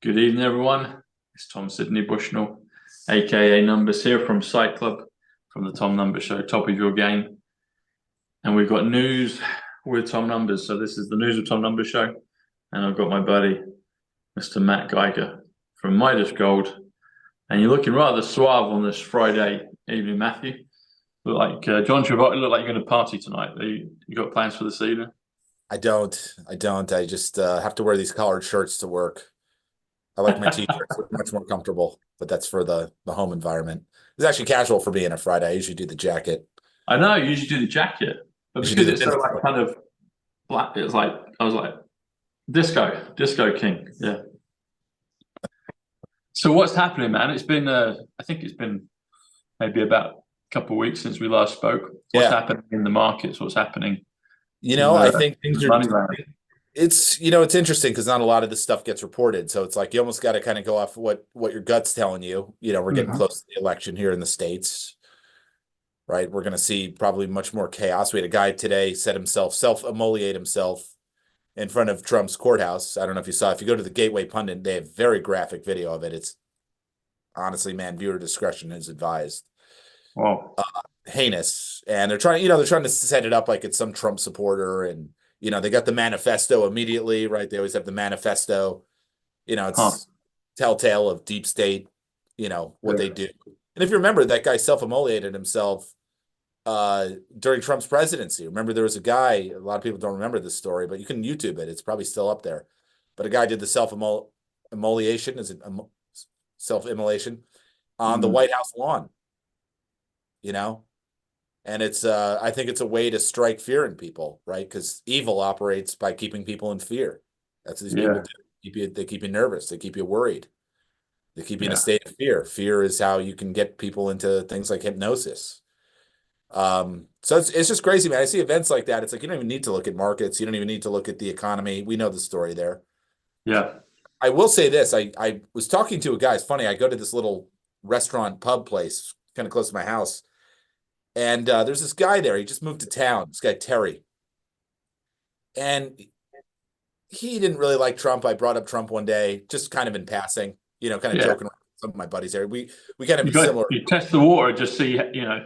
Good evening, everyone. It's Tom Sydney Bushnell, aka Numbers here from Psych.Club, from the Tom Numbers Show, top of your game. And we've got news with Tom Numbers. So this is the News with Tom Numbers Show. And I've got my buddy, Mr. Matt Geiger from Midas Gold. And you're looking rather suave on this Friday evening, Matthew. Look like John Travolta, look like you're going to party tonight. You got plans for this evening? I don't. I just have to wear these collared shirts to work. I like my t-shirts. They're much more comfortable, but that's for the home environment. It's actually casual for me on a Friday. I usually do the jacket. I know, you usually do the jacket, but Usually because do it's the so like kind of black, it's like, I was like, disco king. Yeah. So what's happening, man? It's been, I think it's been maybe about a couple of weeks since we last spoke. What's Yeah. happening in the markets? What's happening in I the think things are money land? it's interesting because not a lot of this stuff gets reported. So it's like you almost got to kind of go off what your gut's telling you. We're getting Mhm. close to the election here in the States, right? We're going to see probably much more chaos. We had a guy today self-immolate himself in front of Trump's courthouse. I don't know if you saw. If you go to the Gateway Pundit, they have very graphic video of it. It's honestly, man, viewer discretion is advised. Well, Heinous, and they're trying to set it up like it's some Trump supporter, and they got the manifesto immediately, right? They always have the manifesto. huh. It's telltale of deep state. What they Yeah. do. And if you remember, that guy self-immolated himself during Trump's presidency. Remember, there was a guy. A lot of people don't remember this story, but you can YouTube it. It's probably still up there. But a guy did the self-immolation. Is it self-immolation on the Mm. White House lawn? You know, and it's I think it's a way to strike fear in people, right? Because evil operates by keeping people in fear. That's what these people Yeah. do. They keep you nervous. They keep you worried. They keep you in a Yeah. state of fear. Fear is how you can get people into things like hypnosis. So it's just crazy, man. I see events like that. It's like you don't even need to look at markets. You don't even need to look at the economy. We know the story there. Yeah. I will say this. I was talking to a guy. It's funny. I go to this little restaurant pub place kind of close to my house. And there's this guy there. He just moved to town. This guy, Terry. And he didn't really like Trump. I brought up Trump one day, just kind of in passing, kind of Yeah. joking around with some of my buddies there. We kind You of got similar. you test the water, just see, like Yeah,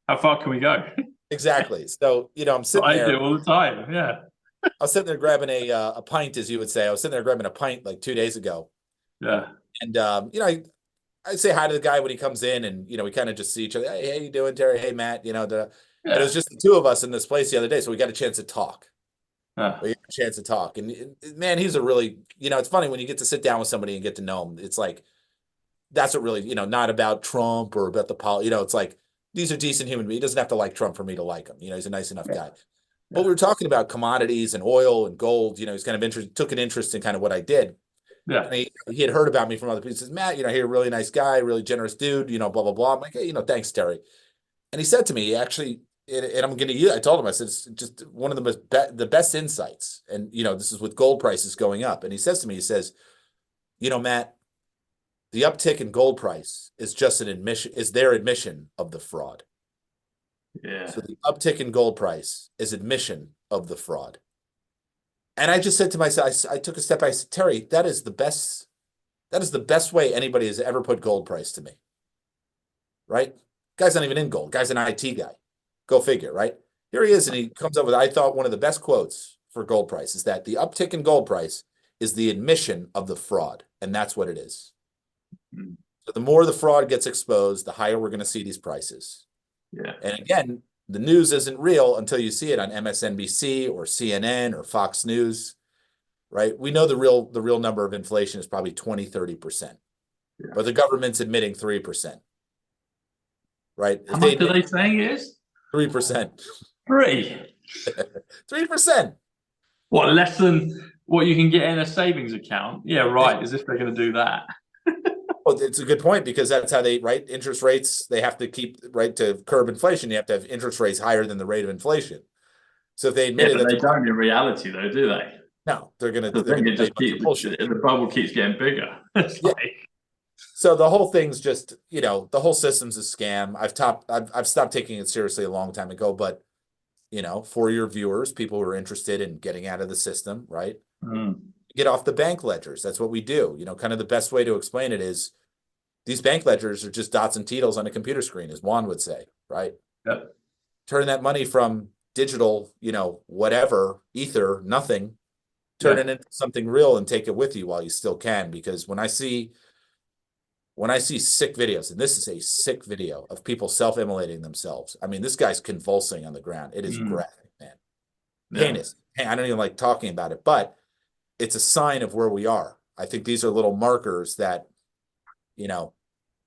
how far can we go? exactly. So, I'm What sitting I do there. all the time. Yeah. I was sitting there grabbing a pint, as you would say. I was sitting there grabbing a pint like 2 days ago. Yeah. And, I say hi to the guy when he comes in, and, we kind of just see each other. Hey, how you doing, Terry? Hey, Matt. And it was Yeah. just the two of us in this place the other day. So we got a chance to talk. Yeah. We get a chance to talk. And man, he's a really, it's funny when you get to sit down with somebody and get to know him. It's like, that's what really, not about Trump or about it's like, these are decent human beings. He doesn't have to like Trump for me to like him. He's a nice enough Yeah. guy. But Yeah. we were talking about commodities and oil and gold. He's kind of took an interest in kind of what I did. Yeah. And he had heard about me from other people. He says, Matt, you're a really nice guy, really generous dude, blah, blah, blah. I'm like, hey, thanks, Terry. And he said to me, actually, and I'm going to use, I told him, I said, it's just one of the best insights. And, this is with gold prices going up. And he says to me, he says, Matt, the uptick in gold price is just is their admission of the fraud. Yeah. So the uptick in gold price is admission of the fraud. And I just said to myself, I took a step back. I said, Terry, that is the best way anybody has ever put gold price to me. Right? Guy's not even in gold. Guy's an IT guy. Go figure, right? Here he is, and he comes up with, I thought, one of the best quotes for gold price is that the uptick in gold price is the admission of the fraud, and that's what it is. Mm. So the more the fraud gets exposed, the higher we're going to see these prices. Yeah. And again, the news isn't real until you see it on MSNBC or CNN or Fox News, right? We know the real number of inflation is probably 20, 30%, Yeah. but the government's admitting 3%, right? How If they much are admit they saying it is? 3%, Three. 3%. What, less than what you can get in a savings account? Yeah, right. As if they're going to do that. Well, it's a good point because that's how right? Interest rates, they have to keep, right, to curb inflation. You have to have interest rates higher than the rate of inflation. So if they Yeah, admitted but that, they don't in reality, though, do they? no, they're gonna The they're thing, gonna it tell you just a bunch of keeps bullshit. the bubble keeps getting bigger. It's Yeah. like, So the whole thing's just, the whole system's a scam. I've stopped taking it seriously a long time ago, but for your viewers, people who are interested in getting out of the system, right? mm, get off the bank ledgers. That's what we do. You know, kind of the best way to explain it is these bank ledgers are just dots and teetles on a computer screen, as Juan would say, right? Yeah. Turn that money from digital, you know, whatever, ether, nothing, turn it into something real and take it with you while you still can. Because when I see sick videos, and this is a sick video of people self-immolating themselves. I mean, this guy's convulsing on the ground. It is graphic, man. Heinous. I don't even like talking about it, but it's a sign of where we are. I think these are little markers that, you know,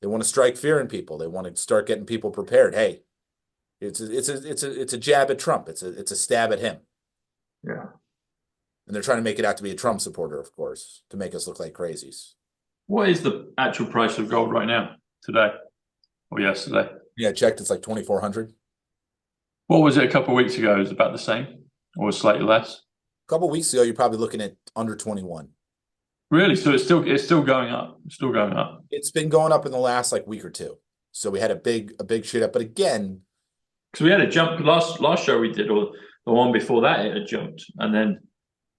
they want to strike fear in people. They want to start getting people prepared. Hey, it's a jab at Trump. It's a stab at him. Yeah. And they're trying to make it out to be a Trump supporter, of course, to make us look like crazies. What is the actual price of gold right now, today or yesterday? Yeah, I checked. It's like 2,400. What was it a couple of weeks ago? It was about the same or slightly less? A couple of weeks ago, you're probably looking at under 21. Really? So it's still going up. It's still going up. It's been going up in the last like week or two. So we had a big shoot up. But again, because we had a jump last show we did, or the one before that, it had jumped, and then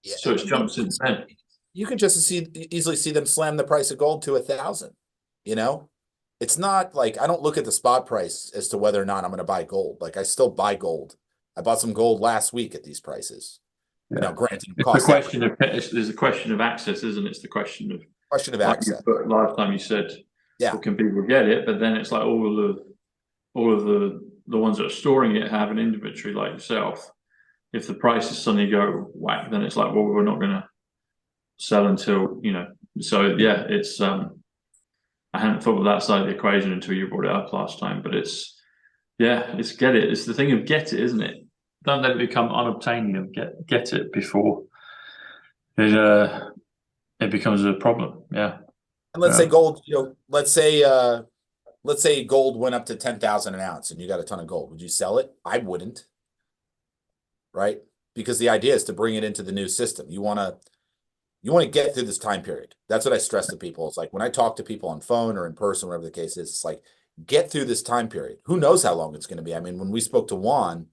so it's jumped since then. You could just easily see them slam the price of gold to 1,000. You know, it's not like I don't look at the spot price as to whether or not I'm going to buy gold. Like I still buy gold. I bought some gold last week at these prices. Yeah. You know, granted, it's the question of there's a question of access, isn't it? It's the question of access. Last time you said, yeah, well, can people get it? But then it's like all of the ones that are storing it have an inventory like yourself. If the prices suddenly go whack, then it's like, well, we're not going to sell until, you know. So yeah, it's I hadn't thought of that side of the equation until you brought it up last time. But it's get it. It's the thing of get it, isn't it? Don't let it become unobtainium. Get it before it becomes a problem. Yeah. And let's say gold, you know, let's say gold went up to 10,000 an ounce and you got a ton of gold. Would you sell it? I wouldn't. Right? Because the idea is to bring it into the new system. You want to get through this time period. That's what I stress to people. It's like when I talk to people on phone or in person, whatever the case is, it's like, get through this time period. Who knows how long it's going to be? I mean, when we spoke to Juan,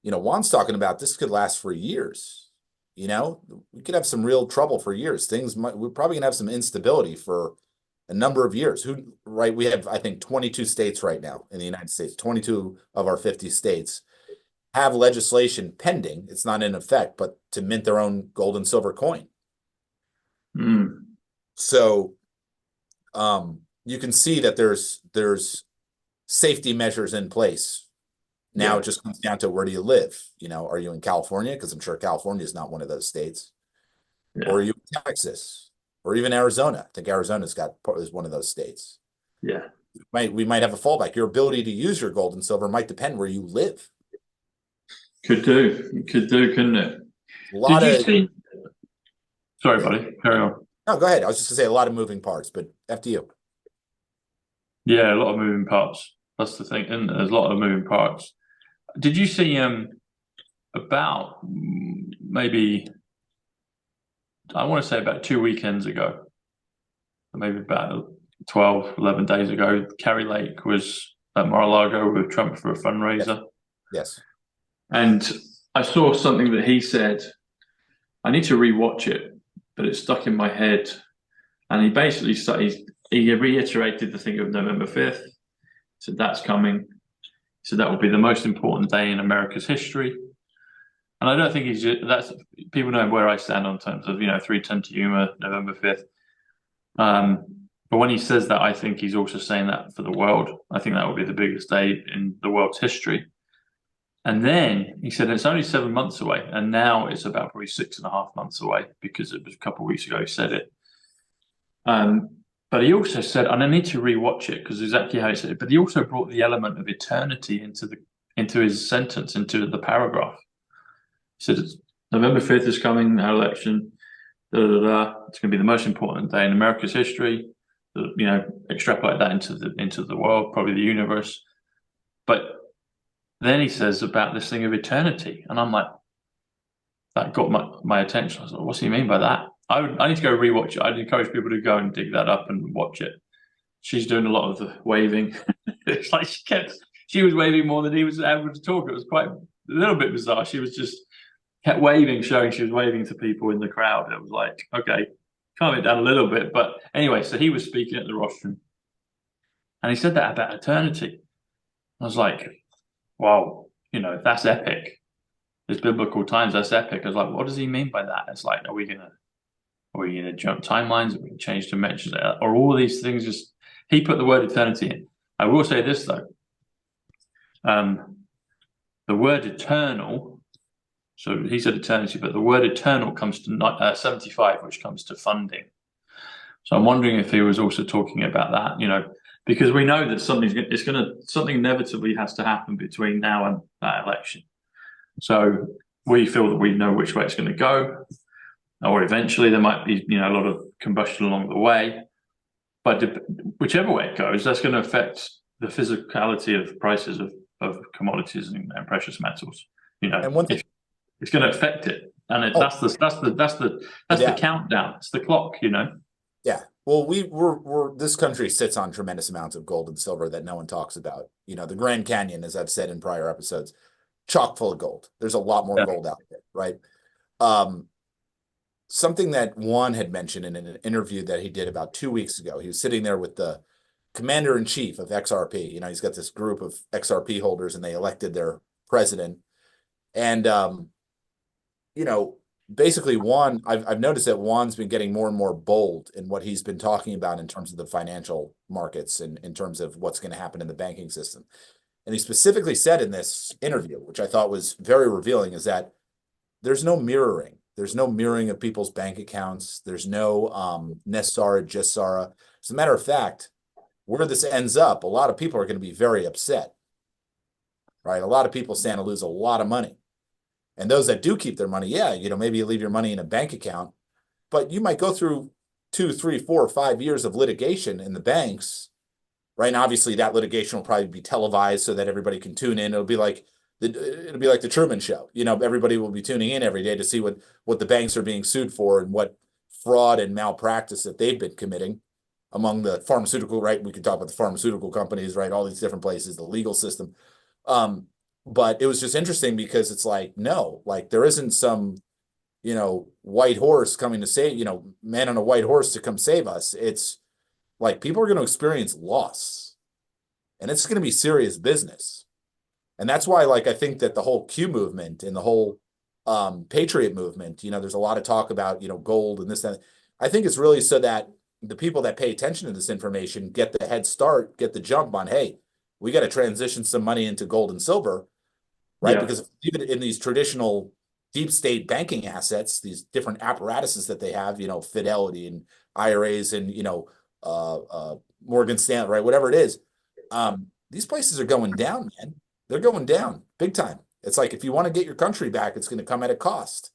you know, Juan's talking about this could last for years. You know, we could have some real trouble for years. We're probably gonna have some instability for a number of years. Right? We have, I think, 22 states right now in the United States. 22 of our 50 states have legislation pending. It's not in effect, but to mint their own gold and silver coin. So, you can see that there's safety measures in place. Now it just comes down to where do you live? You know, are you in California? Because I'm sure California is not one of those states. Or are you in Texas? Or even Arizona? I think Arizona's is one of those states. Yeah. We might have a fallback. Your ability to use your gold and silver might depend where you live. Could do, couldn't it? Sorry, buddy. Carry on. No, go ahead. I was just gonna say a lot of moving parts, but after you. Yeah, a lot of moving parts. That's the thing, isn't there? There's a lot of moving parts. Did you see about maybe, I want to say about 2 weekends ago, maybe about 12, 11 days ago, Kerry Lake was at Mar-a-Lago with Trump for a fundraiser. Yes. And I saw something that he said. I need to rewatch it, but it's stuck in my head. And he basically he reiterated the thing of November 5th. So that's coming. So that will be the most important day in America's history. And I don't think people know where I stand on terms of, 3:10 to Yuma, November 5th. But when he says that, I think he's also saying that for the world. I think that will be the biggest day in the world's history. And then he said it's only 7 months away. And now it's about probably 6.5 months away because it was a couple of weeks ago he said it. But he also said, and I need to rewatch it because exactly how he said it, but he also brought the element of eternity into his sentence, into the paragraph. He said, November 5th is coming, our election, It's going to be the most important day in America's history. Extrapolate that into the world, probably the universe. But then he says about this thing of eternity. And I'm like, that got my attention. I was like, what's he mean by that? I need to go rewatch it. I'd encourage people to go and dig that up and watch it. She's doing a lot of the waving. It's like she was waving more than he was able to talk. It was quite a little bit bizarre. She was just kept waving, showing she was waving to people in the crowd. It was like, okay, calm it down a little bit. But anyway, so he was speaking at the rostrum, and he said that about eternity. I was like, wow, that's epic. There's biblical times, that's epic. I was like, what does he mean by that? It's like, are we gonna jump timelines? Are we gonna change dimensions? Or all these things just he put the word eternity in. I will say this though. The word eternal, so he said eternity, but the word eternal comes to 75, which comes to funding. So I'm wondering if he was also talking about that, because we know that something inevitably has to happen between now and that election. So we feel that we know which way it's going to go, or eventually there might be, a lot of combustion along the way. But whichever way it goes, that's going to affect the physicality of prices of commodities and precious metals. And one thing, it's going to affect it, and that's the countdown. It's the clock. Yeah. Well, we're this country sits on tremendous amounts of gold and silver that no one talks about. The Grand Canyon, as I've said in prior episodes, chock full of gold. There's a lot more gold out there, right? Something that Juan had mentioned in an interview that he did about 2 weeks ago. He was sitting there with the commander-in-chief of XRP. He's got this group of XRP holders, and they elected their president. And basically Juan, I've noticed that Juan's been getting more and more bold in what he's been talking about in terms of the financial markets and in terms of what's going to happen in the banking system. And he specifically said in this interview, which I thought was very revealing, is that there's no mirroring. There's no mirroring of people's bank accounts. There's no Nessara, Jessara. As a matter of fact, where this ends up, a lot of people are going to be very upset, right? A lot of people stand to lose a lot of money. And those that do keep their money, maybe you leave your money in a bank account, but you might go through 2, 3, 4, 5 years of litigation in the banks, right? And obviously that litigation will probably be televised so that everybody can tune in. It'll be like the Truman Show. Everybody will be tuning in every day to see what the banks are being sued for and what fraud and malpractice that they've been committing among the pharmaceutical, right? We could talk about the pharmaceutical companies, right? All these different places, the legal system. But it was just interesting because it's like, no, like there isn't some, white horse coming to save, man on a white horse to come save us. It's like people are going to experience loss, and it's going to be serious business. And that's why, like, I think that the whole Q movement and the whole Patriot movement, there's a lot of talk about, gold and this, and that. I think it's really so that the people that pay attention to this information get the head start, get the jump on, hey, we got to transition some money into gold and silver, right? Because even in these traditional deep state banking assets, these different apparatuses that they have, Fidelity and IRAs and, Morgan Stanley, right? Whatever it is, these places are going down, man. They're going down big time. It's like, if you want to get your country back, it's going to come at a cost.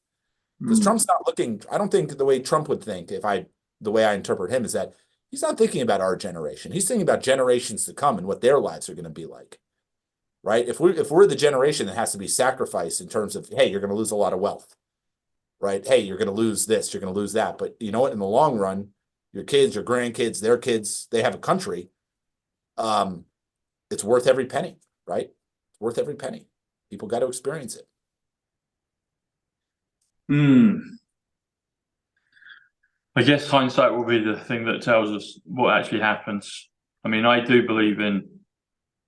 Because Trump's not looking, I don't think the way Trump would think, the way I interpret him is that he's not thinking about our generation. He's thinking about generations to come and what their lives are going to be like, right? If we're the generation that has to be sacrificed in terms of, hey, you're going to lose a lot of wealth, right? Hey, you're going to lose this, you're going to lose that. But you know what? In the long run, your kids, your grandkids, their kids, they have a country. It's worth every penny, right? It's worth every penny. People got to experience it. I guess hindsight will be the thing that tells us what actually happens. I mean, I believe in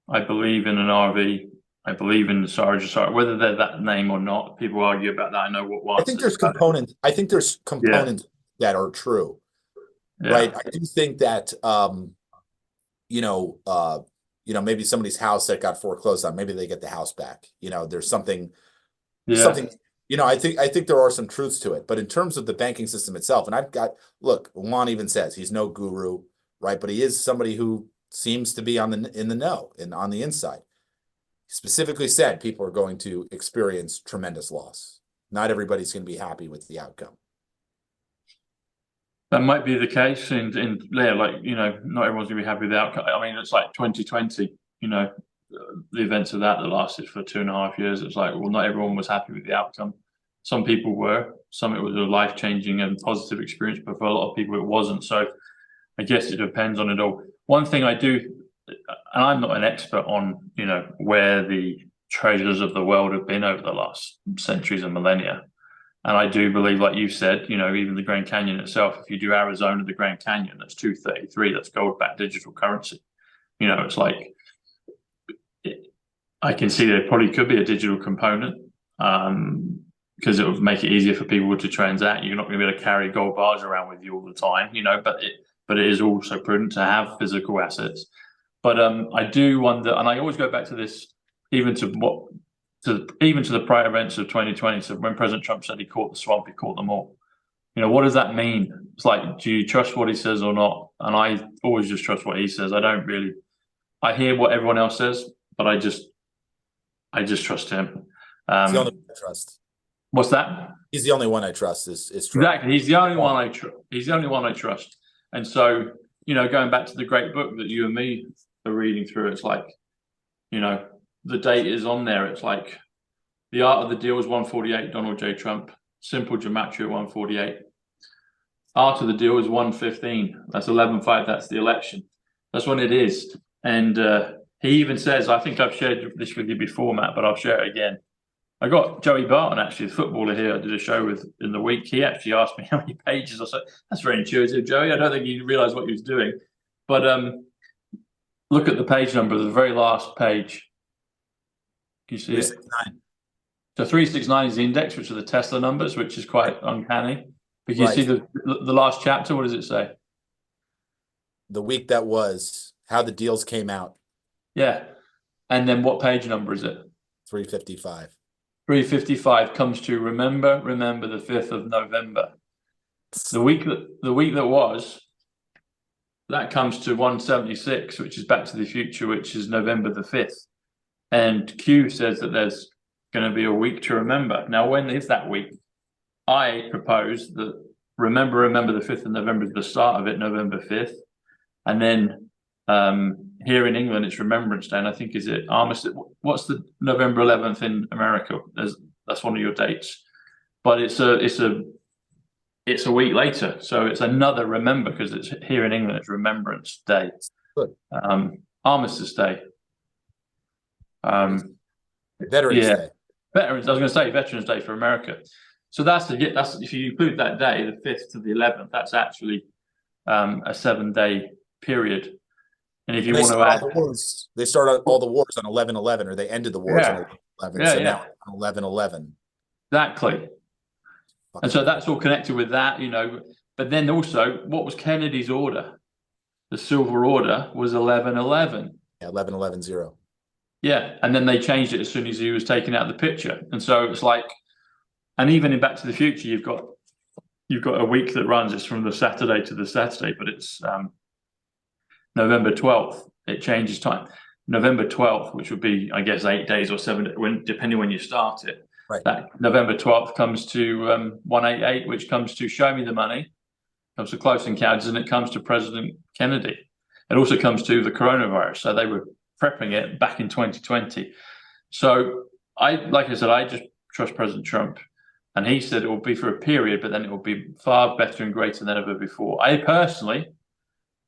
an RV. I believe in the Sarge, whether they're that name or not. People argue about that. I know what one. I think there's components. I think there's components that are true, right? I do think that, maybe somebody's house that got foreclosed on, maybe they get the house back. There's something. I think there are some truths to it, but in terms of the banking system itself, and look, Juan even says he's no guru, right? But he is somebody who seems to be in the know and on the inside. He specifically said people are going to experience tremendous loss. Not everybody's going to be happy with the outcome. That might be the case, not everyone's gonna be happy with the outcome. I mean, it's like 2020, the events of that lasted for 2.5 years. It's like, well, not everyone was happy with the outcome. Some people were, some it was a life-changing and positive experience, but for a lot of people it wasn't. So I guess it depends on it all. One thing I do, and I'm not an expert on, where the treasures of the world have been over the last centuries and millennia. And I do believe, like you said, you know, even the Grand Canyon itself, if you do Arizona, the Grand Canyon, that's 233, that's gold-backed digital currency. You know, it's like, I can see there probably could be a digital component, because it would make it easier for people to transact. You're not going to be able to carry gold bars around with you all the time, you know, but it is also prudent to have physical assets. But I do wonder, and I always go back to this, even to the prior events of 2020. So when President Trump said he caught the swamp, he caught them all. You know, what does that mean? It's like, do you trust what he says or not? And I always just trust what he says. I hear what everyone else says, but I just trust him. He's the only one I trust. What's that? He's the only one I trust. Is Trump. Exactly. He's the only one I trust. He's the only one I trust. And so, you know, going back to the great book that you and me are reading through, it's like, you know, the date is on there. It's like the art of the deal is 148, Donald J. Trump. Simple gematria 148. Art of the deal is 115. That's 11-5. That's the election. That's when it is. And he even says, I think I've shared this with you before, Matt, but I'll share it again. I got Joey Barton, actually, the footballer here, I did a show with in the week. He actually asked me how many pages or so. That's very intuitive, Joey. I don't think he realized what he was doing. But look at the page number, the very last page. Can you see 369. it? So 369 is the index, which are the Tesla numbers, which is quite uncanny. But you Right. see the last chapter, what does it say? The week that was, how the deals came out. Yeah. And then what page number is it? 355. 355 comes to remember the 5th of November. The week that was, that comes to 176, which is Back to the Future, which is November the 5th. And Q says that there's going to be a week to remember. Now, when is that week? I propose that remember the 5th of November is the start of it, November 5th. And then here in England, it's Remembrance Day, and I think, is it Armistice? What's the November 11th in America? That's one of your dates, but it's a week later, so it's another remember, because it's here in England. It's Remembrance Day, Armistice Day, Veterans Day. Veterans. I was going to say Veterans Day for America. So that's if you include that day, the 5th to the 11th, that's actually a 7-day period. And if you want to add, they started all the wars on 11/11, or they ended the wars on 11/11. Yeah, so now on 11/11. Exactly. And so that's all connected with that, you know. But then also, what was Kennedy's order? The Silver Order was 11/11. Yeah, 11/11/0. Yeah, and then they changed it as soon as he was taken out of the picture. And so it's like, and even in Back to the Future, you've got a week that runs. It's from the Saturday to the Saturday, but it's November 12th. It changes time. November 12th, which would be, I guess, 8 days or 7 days, depending when you start it. Right. That November 12th comes to 188, which comes to Show Me the Money, comes to Close Encounters, and it comes to President Kennedy. It also comes to the coronavirus. So they were prepping it back in 2020. So like I said, I just trust President Trump. And he said it will be for a period, but then it will be far better and greater than ever before. I personally,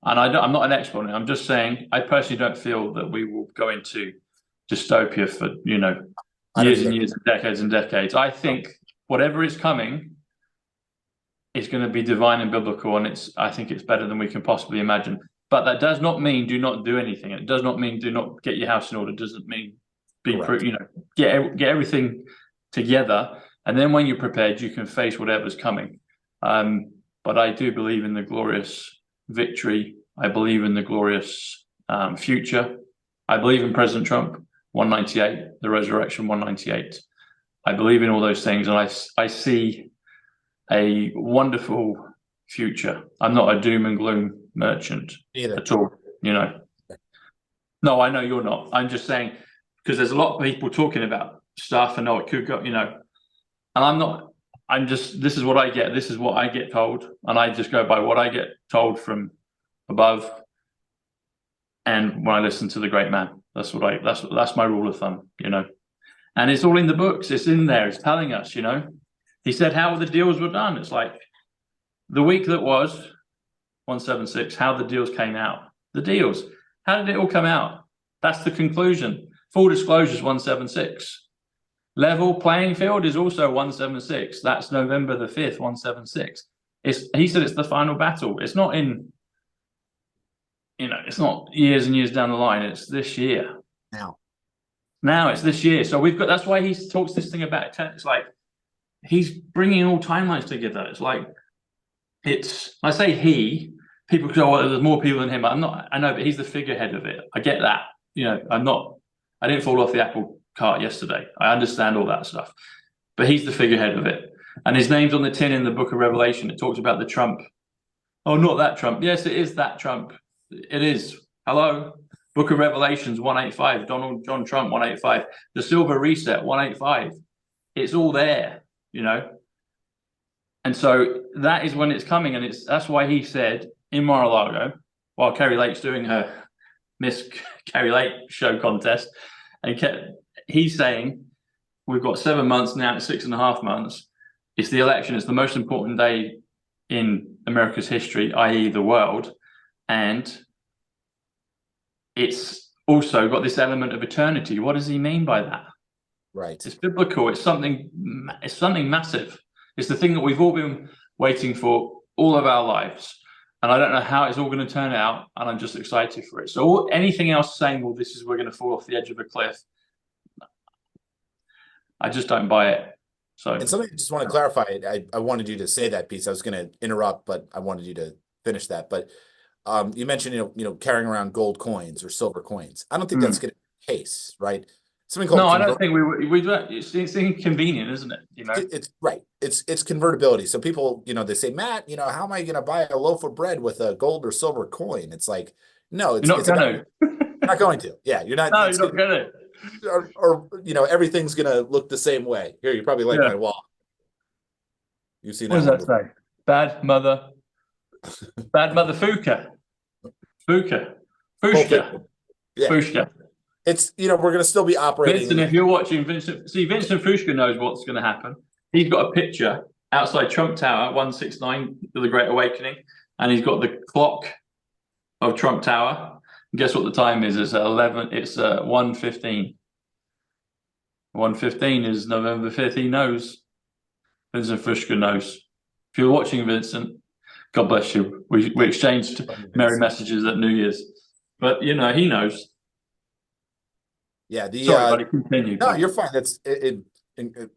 and I'm not an expert on it, I'm just saying, I personally don't feel that we will go into dystopia for, you know, years and years and decades. I think whatever is coming is going to be divine and biblical, and I think it's better than we can possibly imagine. But that does not mean do not do anything. It does not mean do not get your house in order. It doesn't mean get everything together, and then when you're prepared, you can face whatever's coming. But I do believe in the glorious victory. I believe in the glorious future. I believe in President Trump, 198, the resurrection, 198. I believe in all those things, and I see a wonderful future. I'm not a doom and gloom merchant at all, you know. No, I know you're not. I'm just saying, because there's a lot of people talking about stuff and it could go, you know, and I'm not. I'm just, this is what I get. This is what I get told, and I just go by what I get told from above. And when I listen to the great man, that's my rule of thumb, you know. And it's all in the books. It's in there. It's telling us, you know. He said how the deals were done. It's like the week that was 176, how the deals came out. The deals. How did it all come out? That's the conclusion. Full disclosure is 176. Level playing field is also 176. That's November the 5th, 176. He said it's the final battle. It's not in, it's not years and years down the line. It's this year. Now it's this year. So that's why he talks this thing about it. It's like he's bringing all timelines together. It's like, I say people go, oh, there's more people than him. I know, but he's the figurehead of it. I get that. I didn't fall off the apple cart yesterday. I understand all that stuff, but he's the figurehead of it. And his name's on the tin in the book of Revelation. It talks about the Trump. Oh, not that Trump. Yes, it is that Trump. It is. Hello. Book of Revelations 185. Donald John Trump 185. The silver reset 185. It's all there, And so that is when it's coming, and that's why he said in Mar-a-Lago, while Kerry Lake's doing her Miss Kerry Lake show contest, and he's saying we've got 7 months now, it's 6.5 months. It's the election. It's the most important day in America's history, i.e., the world, and it's also got this element of eternity. What does he mean by that? Right. It's biblical. It's something massive. It's the thing that we've all been waiting for all of our lives. And I don't know how it's all going to turn out, and I'm just excited for it. So anything else saying, well, we're going to fall off the edge of a cliff, I just don't buy it. So, and something I just want to clarify, I wanted you to say that piece. I was going to interrupt, but I wanted you to finish that. But you mentioned, carrying around gold coins or silver coins. I don't think that's going to be the case, right? Something called I don't think we do. It's inconvenient, isn't it? It's right. It's convertibility. So people, they say, Matt, how am I going to buy a loaf of bread with a gold or silver coin? It's like, no, you're not going to. You're not going to. Yeah, you're not. No, you're not going to. Or everything's going to look the same way. Here, you probably like my wall. You've seen what does that say? Bad mother Fuka. Fushka. Yeah. Fushka. It's, we're going to still be operating. Vincent, if you're watching, Vincent Fushka knows what's going to happen. He's got a picture outside Trump Tower, 169, the Great Awakening, and he's got the clock of Trump Tower. And guess what the time is? It's 11. It's 1:15. 1:15 is November 5th. He knows. Vincent Fushka knows. If you're watching, Vincent, God bless you. We exchanged merry messages at New Year's, but he knows. Yeah, Sorry, buddy, continue. No, you're fine. That's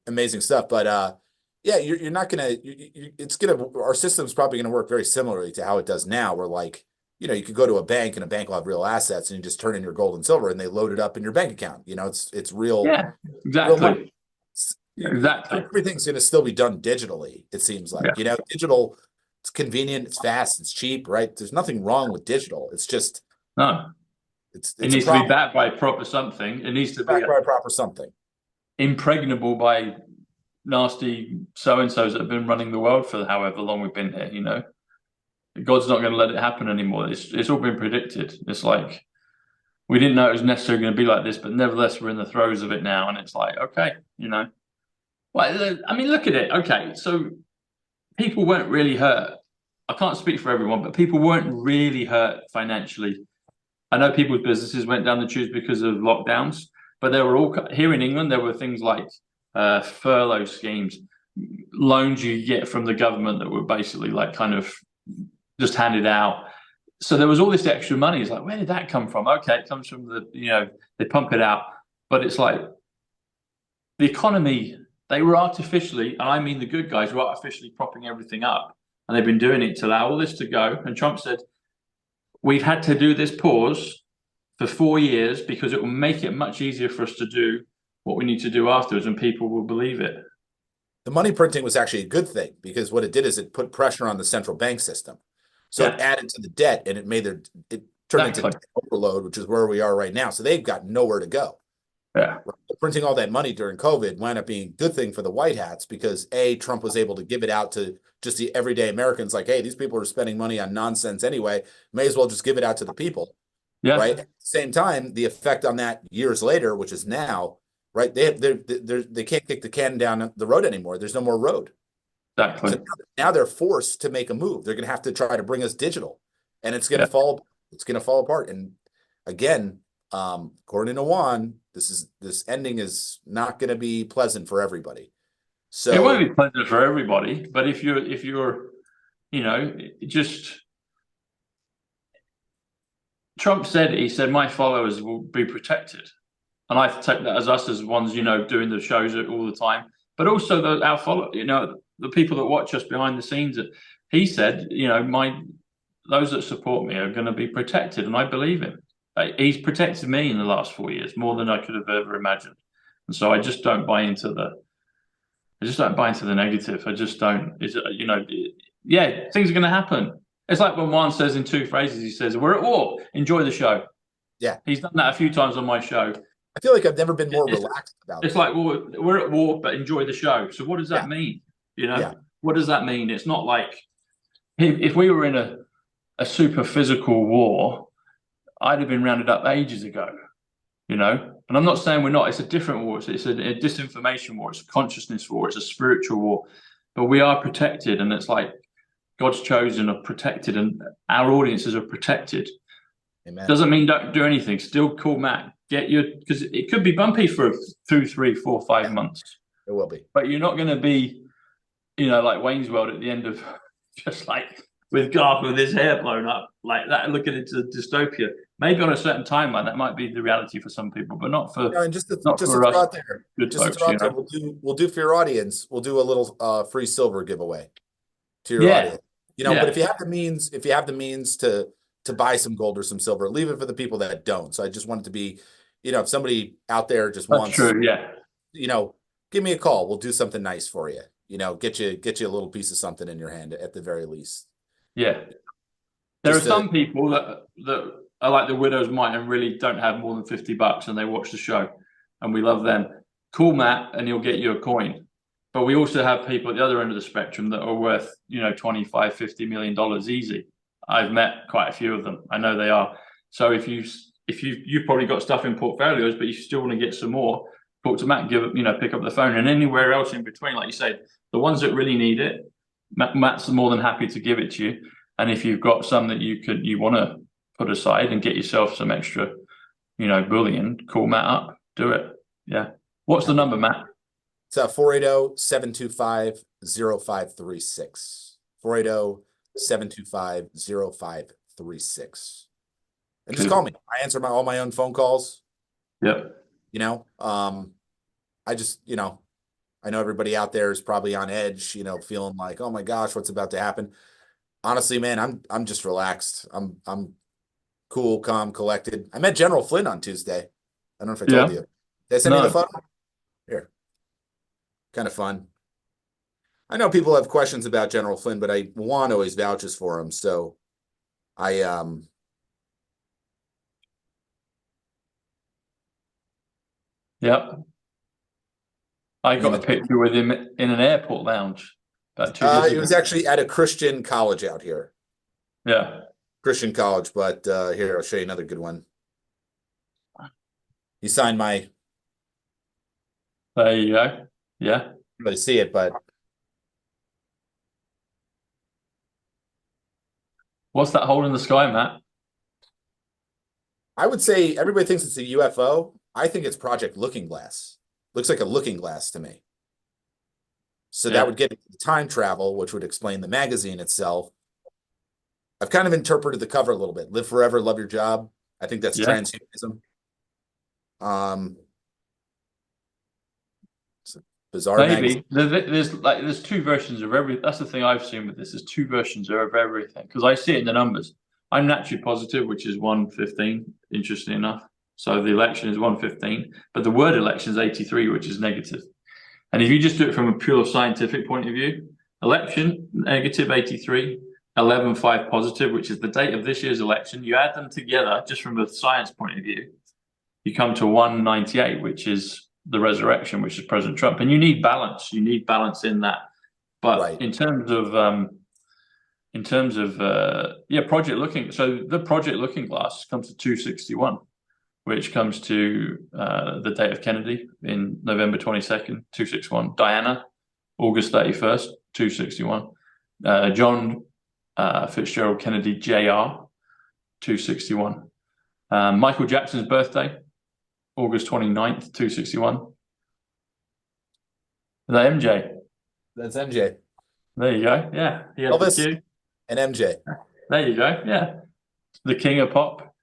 amazing stuff. But yeah, you're not gonna. Our system's probably gonna work very similarly to how it does now. Where you could go to a bank and a bank will have real assets, and you just turn in your gold and silver, and they load it up in your bank account. It's real. Yeah, exactly. Exactly. Everything's gonna still be done digitally. It seems like digital. It's convenient. It's fast. It's cheap. Right? There's nothing wrong with digital. It's just no. It needs to be backed by proper something. It needs to be backed by proper something. Impregnable by nasty so-and-sos that have been running the world for however long we've been here, God's not going to let it happen anymore. It's all been predicted. It's like we didn't know it was necessarily going to be like this, but nevertheless, we're in the throes of it now. And it's like, okay, Well, I mean, look at it. Okay, so people weren't really hurt. I can't speak for everyone, but people weren't really hurt financially. I know people's businesses went down the tubes because of lockdowns, but there were all here in England. There were things like furlough schemes, loans you get from the government that were basically like kind of just handed out. So there was all this extra money. It's like, where did that come from? Okay, it comes from they pump it out, but it's like the economy. They were artificially, and I mean the good guys were artificially propping everything up, and they've been doing it to allow all this to go. And Trump said, we've had to do this pause for 4 years because it will make it much easier for us to do what we need to do afterwards, and people will believe it. The money printing was actually a good thing because what it did is it put pressure on the central bank system. So it added to the debt, and it turned into debt overload, which is where we are right now. So they've got nowhere to go. Yeah. Printing all that money during COVID wound up being a good thing for the white hats because Trump was able to give it out to just the everyday Americans. Like, hey, these people are spending money on nonsense anyway. May as well just give it out to the people. Yeah. Right. At the same time, the effect on that years later, which is now, right? They can't kick the can down the road anymore. There's no more road. Exactly. So now they're forced to make a move. They're going to have to try to bring us digital, and it's going to fall. It's going to fall apart. And again, according to Juan, This ending is not going to be pleasant for everybody. So it won't be pleasant for everybody, but if you're, just Trump said, he said, my followers will be protected. And I take that as us as ones, doing the shows all the time, but also our follow, the people that watch us behind the scenes. He said, those that support me are going to be protected, and I believe him. He's protected me in the last 4 years more than I could have ever imagined, and so I just don't buy into the negative. I just don't. Things are going to happen. It's like when Juan says in 2 phrases, he says, "We're at war. Enjoy the show." Yeah, he's done that a few times on my show. I feel like I've never been more relaxed about it. It's like, well, we're at war, but enjoy the show. So what does that mean? What does that mean? It's not like if we were in a super physical war, I'd have been rounded up ages ago, And I'm not saying we're not. It's a different war. It's a disinformation war. It's a consciousness war. It's a spiritual war. But we are protected, and it's like God's chosen are protected, and our audiences are protected. Amen. Doesn't mean don't do anything. Still call Matt. Because it could be bumpy for 2, 3, 4, 5 months. It will be. But you're not going to be, like Wayne's World at the end of just like with Garth with his hair blown up like that, looking into dystopia. Maybe on a certain timeline that might be the reality for some people, but not for. And just to throw out there, we'll do for your audience. We'll do a little free silver giveaway to your audience. But if you have the means to buy some gold or some silver, leave it for the people that don't. So I just want it to be, if somebody out there just wants, give me a call. We'll do something nice for you. Get you a little piece of something in your hand at the very least. Yeah, there are some people that are like the widow's mite and really don't have more than $50, and they watch the show, and we love them. Call Matt, and he'll get you a coin. But we also have people at the other end of the spectrum that are worth, $25-50 million easy. I've met quite a few of them. I know they are. So if you've probably got stuff in portfolios, but you still want to get some more, talk to Matt, pick up the phone, and anywhere else in between, like you said, the ones that really need it, Matt's more than happy to give it to you. And if you've got some that you want to put aside and get yourself some extra, bullion, call Matt up, do it. Yeah. What's the number, Matt? It's 480-725-0536. 480-725-0536. And just call me. I answer all my own phone calls. Yep. I just, I know everybody out there is probably on edge, feeling like, oh my gosh, what's about to happen? Honestly, man, I'm just relaxed. I'm cool, calm, collected. I met General Flynn on Tuesday. I don't know if I told you. Did I send you the photo? Here. Kind of fun. I know people have questions about General Flynn, but Juan always vouches for him. So Yep. I got a picture with him in an airport lounge about 2 years ago. He was actually at a Christian college out here. Yeah. Christian college, but here, I'll show you another good one. He signed my... There you go. Yeah. Can't really see it, but... What's that hole in the sky, Matt? I would say everybody thinks it's a UFO. I think it's Project Looking Glass. Looks like a looking glass to me. So that would get time travel, which would explain the magazine itself. I've kind of interpreted the cover a little bit. Live forever, love your job. I think that's transhumanism. It's a bizarre maybe magazine. There's 2 versions of every. That's the thing I've seen with this. There's 2 versions of everything because I see it in the numbers. I'm naturally positive, which is 115. Interesting enough. So the election is 115, but the word election is 83, which is negative. And if you just do it from a pure scientific point of view, election negative 83, 11.5 positive, which is the date of this year's election. You add them together just from a science point of view, you come to 198, which is the resurrection, which is President Trump. And you need balance. You need balance in that. But in terms of Project Looking, so the Project Looking Glass comes to 261. Which comes to the date of Kennedy in November 22nd, 261. Diana, August 31st, 261. John Fitzgerald Kennedy, Jr., 261. Michael Jackson's birthday, August 29th, 261. Is that MJ? That's MJ. There you go. Yeah, he had the Elvis Q. and MJ. There you go. Yeah, the king of pop.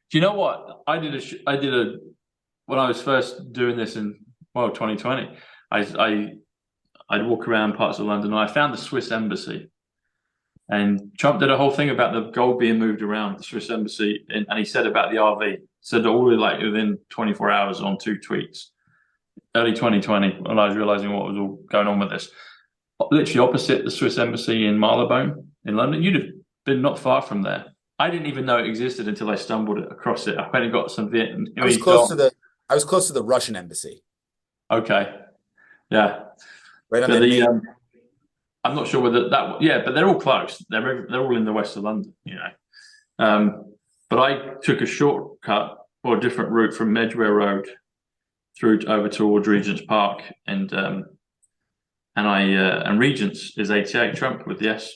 Do you know what I did? When I was first doing this in 2020. I'd walk around parts of London and I found the Swiss embassy. And Trump did a whole thing about the gold being moved around the Swiss embassy, and he said about the RV. Said all like within 24 hours on 2 tweets. Early 2020, when I was realizing what was all going on with this. Literally opposite the Swiss embassy in Marylebone in London. You'd have been not far from there. I didn't even know it existed until I stumbled across it. I went and got some Vietnam. I was close to the Russian embassy. Okay. Yeah. Right on But the I'm not sure whether that. Yeah, but they're all close. They're all in the west of London. But I took a shortcut or a different route from Medway Road through over towards Regent's Park, and Regent's is 88 Trump with the S.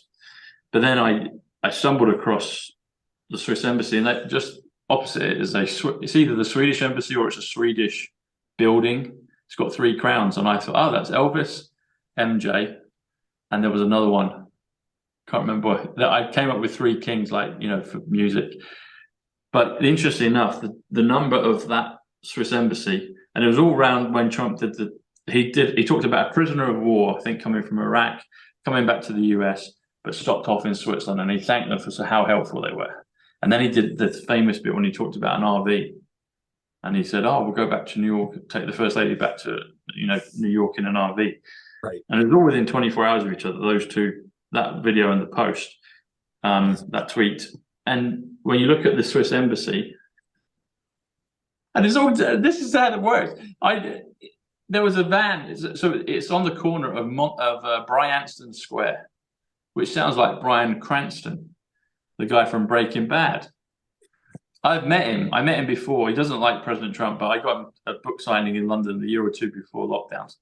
But then I stumbled across the Swiss embassy, and that just opposite it is it's either the Swedish embassy or it's a Swedish building. It's got 3 crowns, and I thought, oh, that's Elvis, MJ, and there was another one. Can't remember. That I came up with 3 kings, for music. But interestingly enough, the number of that Swiss embassy, and it was all around when Trump he talked about a prisoner of war, I think, coming from Iraq, coming back to the US, but stopped off in Switzerland, and he thanked them for how helpful they were. And then he did the famous bit when he talked about an RV, and he said, "Oh, we'll go back to New York, take the First Lady back to New York in an RV." Right. And it was all within 24 hours of each other. Those two, that video and the post, that tweet. And when you look at the Swiss embassy, and this is how it works. There was a van, so it's on the corner of Bryanston Square, which sounds like Bryan Cranston, the guy from Breaking Bad. I've met him. I met him before. He doesn't like President Trump, but I got him a book signing in London the year or 2 before lockdowns.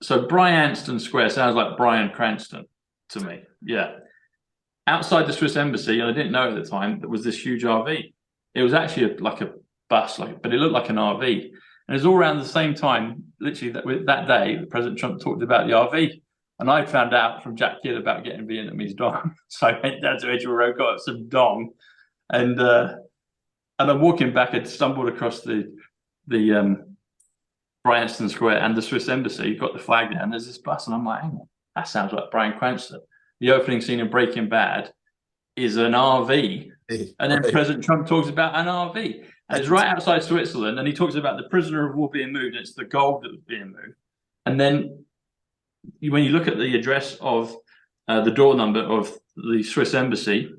So Bryanston Square sounds like Bryan Cranston to me. Yeah. Outside the Swiss embassy, and I didn't know at the time, there was this huge RV. It was actually like a bus, but it looked like an RV. And it was all around the same time, literally that day, President Trump talked about the RV. And I found out from Jack Kidd about getting Vietnamese dong. So I went down to Edgware Road, got some dong. And I'm walking back, I'd stumbled across the Bryanston Square and the Swiss embassy, got the flag there, and there's this bus, and I'm like, hang on, that sounds like Bryan Cranston. The opening scene in Breaking Bad is an RV, and then President Trump talks about an RV, and it's right outside Switzerland, and he talks about the prisoner of war being moved, and it's the gold that was being moved. And then when you look at the address of the door number of the Swiss embassy,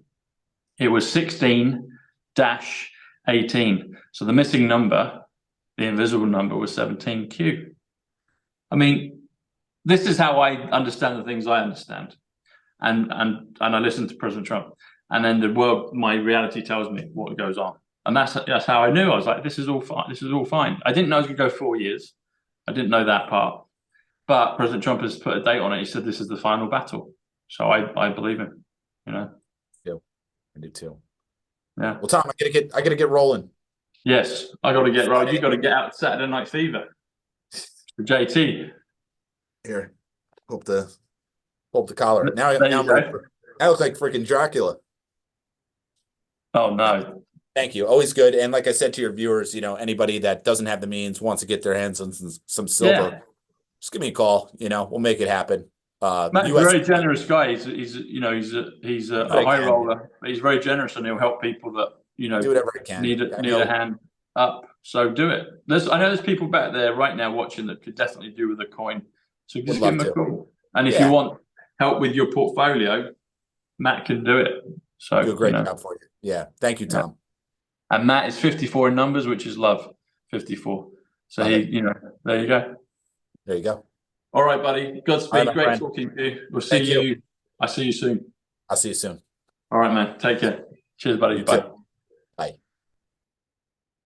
it was 16-18. So the missing number, the invisible number, was 17Q. I mean, this is how I understand the things I understand. And I listen to President Trump. And then my reality tells me what goes on. And that's how I knew. I was like, this is all fine. This is all fine. I didn't know it was going to go 4 years. I didn't know that part. But President Trump has put a date on it. He said this is the final battle. So I believe him, Yeah, I do too. Yeah. Well, Tom, I gotta get rolling. Yes, I got to get rolling. You got to get out Saturday Night Fever. For JT. Here, hope the collar. Now I look like freaking Dracula. Oh no. Thank you. Always good. And like I said to your viewers, anybody that doesn't have the means wants to get their hands on some silver, just give me a call. We'll make it happen. Matt's a very generous guy. He's a high roller. But he's very generous, and he'll help people that do whatever I can. Need a hand up. So do it. I know there's people back there right now watching that could definitely do with a coin. So just give him a call. And if you want help with your portfolio, Matt can do it. So do a great job for you. Yeah. Thank you, Tom. And Matt is 54 in numbers, which is love. 54. So there you go. There you go. All right, buddy. Godspeed. Great talking to you. We'll see you. I'll see you soon. I'll see you soon. All right, man. Take care. Cheers, buddy. Bye.